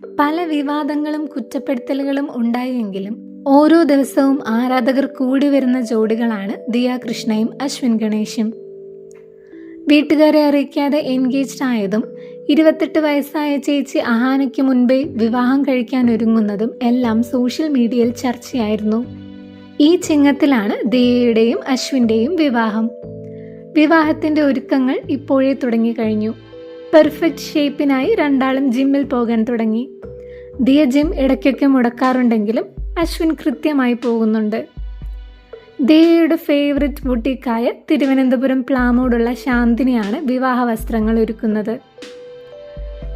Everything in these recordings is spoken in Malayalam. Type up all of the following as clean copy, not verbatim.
പല വിവാദങ്ങളും കുറ്റപ്പെടുത്തലുകളും ഉണ്ടായെങ്കിലും ഓരോ ദിവസവും ആരാധകർ കൂടി വരുന്ന ജോഡികളാണ് ദിയ കൃഷ്ണയും അശ്വിൻ ഗണേഷും. വീട്ടുകാരെ അറിയിക്കാതെ എൻഗേജ്ഡ് ആയതും 28 വയസ്സായ ചേച്ചി അഹാനയ്ക്ക് മുൻപേ വിവാഹം കഴിക്കാൻ ഒരുങ്ങുന്നതും എല്ലാം സോഷ്യൽ മീഡിയയിൽ ചർച്ചയായിരുന്നു. ഈ ചിങ്ങത്തിലാണ് ദിയയുടെയും അശ്വിൻ്റെയും വിവാഹം. വിവാഹത്തിൻ്റെ ഒരുക്കങ്ങൾ ഇപ്പോഴേ തുടങ്ങിക്കഴിഞ്ഞു. പെർഫെക്റ്റ് ഷേപ്പിനായി രണ്ടാളും ജിമ്മിൽ പോകാൻ തുടങ്ങി. ദിയ ജിം ഇടയ്ക്കൊക്കെ മുടക്കാറുണ്ടെങ്കിലും അശ്വിൻ കൃത്യമായി പോകുന്നുണ്ട്. ദിയയുടെ ഫേവററ്റ് ബുട്ടീക്കായ തിരുവനന്തപുരം പ്ലാമോടുള്ള ശാന്തിനിയാണ് വിവാഹ വസ്ത്രങ്ങൾ ഒരുക്കുന്നത്.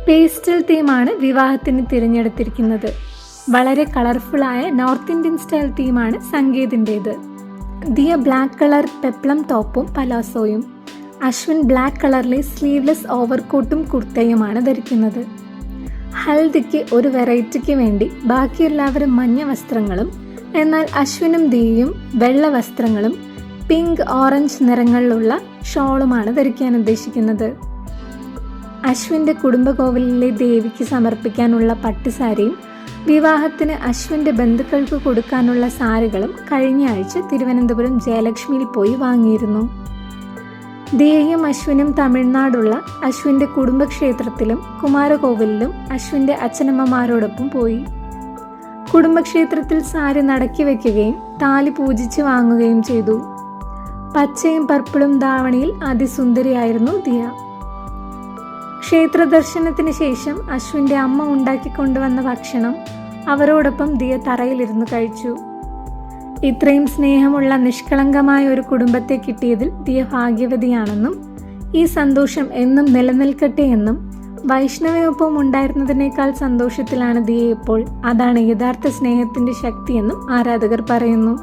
പേസ്റ്റൽ തീമാണ് വിവാഹത്തിന് തിരഞ്ഞെടുത്തിരിക്കുന്നത്. വളരെ കളർഫുള്ളായ നോർത്ത് ഇന്ത്യൻ സ്റ്റൈൽ തീമാണ് സംഗീതിൻ്റേത്. ദിയ ബ്ലാക്ക് കളർ പെപ്ലം ടോപ്പും പലാസോയും, അശ്വിൻ ബ്ലാക്ക് കളറിലെ സ്ലീവ്ലെസ് ഓവർകോട്ടും കുർത്തയുമാണ് ധരിക്കുന്നത്. ഹൽദിക്ക് ഒരു വെറൈറ്റിക്ക് വേണ്ടി ബാക്കിയെല്ലാവരും മഞ്ഞ വസ്ത്രങ്ങളും, എന്നാൽ അശ്വിനും ദിയയും വെള്ള വസ്ത്രങ്ങളും പിങ്ക് ഓറഞ്ച് നിറങ്ങളിലുള്ള ഷോളുമാണ് ധരിക്കാൻ ഉദ്ദേശിക്കുന്നത്. അശ്വിൻ്റെ കുടുംബകോവിലിലെ ദേവിക്ക് സമർപ്പിക്കാനുള്ള പട്ടുസാരിയും വിവാഹത്തിന് അശ്വിൻ്റെ ബന്ധുക്കൾക്ക് കൊടുക്കാനുള്ള സാരികളും കഴിഞ്ഞ ആഴ്ച തിരുവനന്തപുരം ജയലക്ഷ്മിയിൽ പോയി വാങ്ങിയിരുന്നു. ദിയയും അശ്വിനും തമിഴ്നാടുള്ള അശ്വിൻ്റെ കുടുംബക്ഷേത്രത്തിലും കുമാരകോവിലിലും അശ്വിൻ്റെ അച്ഛനമ്മമാരോടൊപ്പം പോയി. കുടുംബക്ഷേത്രത്തിൽ സാരി നടക്കി വയ്ക്കുകയും താലി പൂജിച്ച് വാങ്ങുകയും ചെയ്തു. പച്ചയും പർപ്പിളും ധാവണിയിൽ അതിസുന്ദരിയായിരുന്നു ദിയ. ക്ഷേത്ര ദർശനത്തിന് ശേഷം അശ്വിൻ്റെ അമ്മ ഉണ്ടാക്കിക്കൊണ്ടുവന്ന ഭക്ഷണം അവരോടൊപ്പം ദിയ തറയിലിരുന്ന് കഴിച്ചു. ഇത്രയും സ്നേഹമുള്ള നിഷ്കളങ്കമായ ഒരു കുടുംബത്തെ കിട്ടിയതിൽ ദിയ ഭാഗ്യവതിയാണെന്നും ഈ സന്തോഷം എന്നും നിലനിൽക്കട്ടെ എന്നും, വൈഷ്ണവിനൊപ്പം ഉണ്ടായിരുന്നതിനേക്കാൾ സന്തോഷത്തിലാണ് ദിയ ഇപ്പോൾ, അതാണ് യഥാർത്ഥ സ്നേഹത്തിൻ്റെ ശക്തിയെന്നും ആരാധകർ പറയുന്നു.